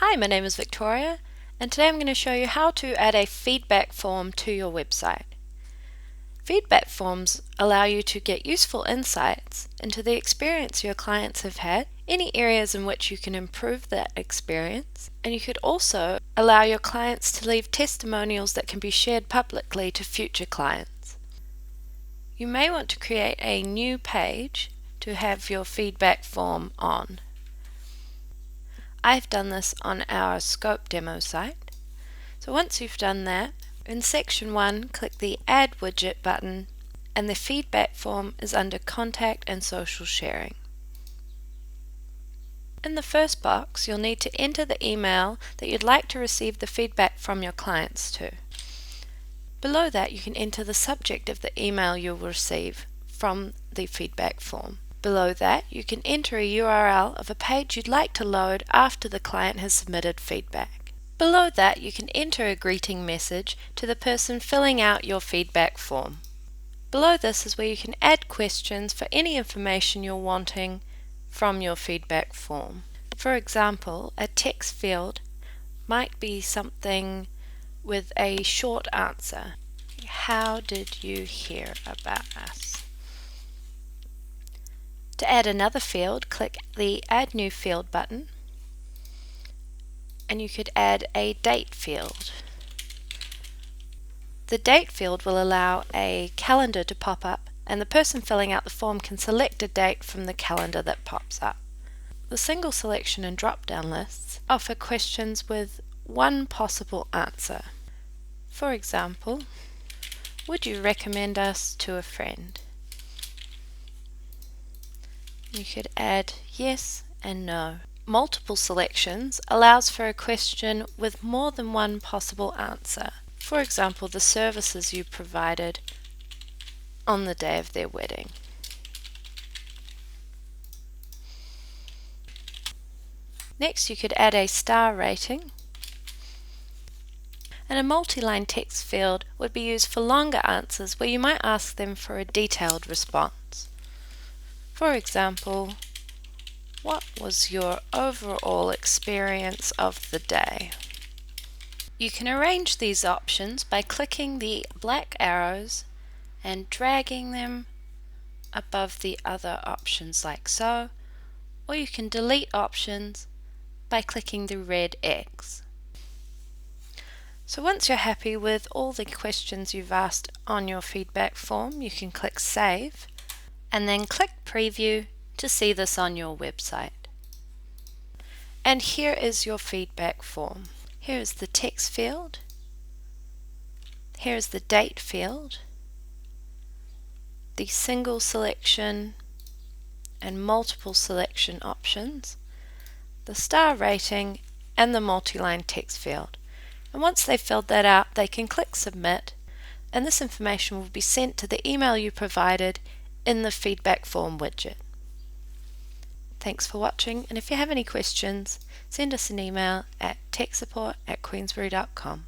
Hi, my name is Victoria, and today I'm going to show you how to add a feedback form to your website. Feedback forms allow you to get useful insights into the experience your clients have had, any areas in which you can improve that experience, and you could also allow your clients to leave testimonials that can be shared publicly to future clients. You may want to create a new page to have your feedback form on. I've done this on our scope demo site. So once you've done that, in section 1 click the Add Widget button, and the feedback form is under Contact and Social Sharing. In the first box you'll need to enter the email that you'd like to receive the feedback from your clients to. Below that you can enter the subject of the email you'll receive from the feedback form. Below that, you can enter a URL of a page you'd like to load after the client has submitted feedback. Below that, you can enter a greeting message to the person filling out your feedback form. Below this is where you can add questions for any information you're wanting from your feedback form. For example, a text field might be something with a short answer. How did you hear about us? To add another field, click the Add New Field button, and you could add a date field. The date field will allow a calendar to pop up, and the person filling out the form can select a date from the calendar that pops up. The single selection and drop-down lists offer questions with one possible answer. For example, would you recommend us to a friend? You could add yes and no. Multiple selections allows for a question with more than one possible answer. For example, the services you provided on the day of their wedding. Next, you could add a star rating. And a multi-line text field would be used for longer answers where you might ask them for a detailed response. For example, what was your overall experience of the day? You can arrange these options by clicking the black arrows and dragging them above the other options like so, or you can delete options by clicking the red X. So once you're happy with all the questions you've asked on your feedback form, you can click Save, and then click Preview to see this on your website. And here is your feedback form. Here is the text field. Here is the date field, the single selection and multiple selection options, the star rating, and the multi-line text field. And once they've filled that out, they can click Submit, and this information will be sent to the email you provided in the feedback form widget. Thanks for watching, and if you have any questions, send us an email at techsupport@queensberry.com.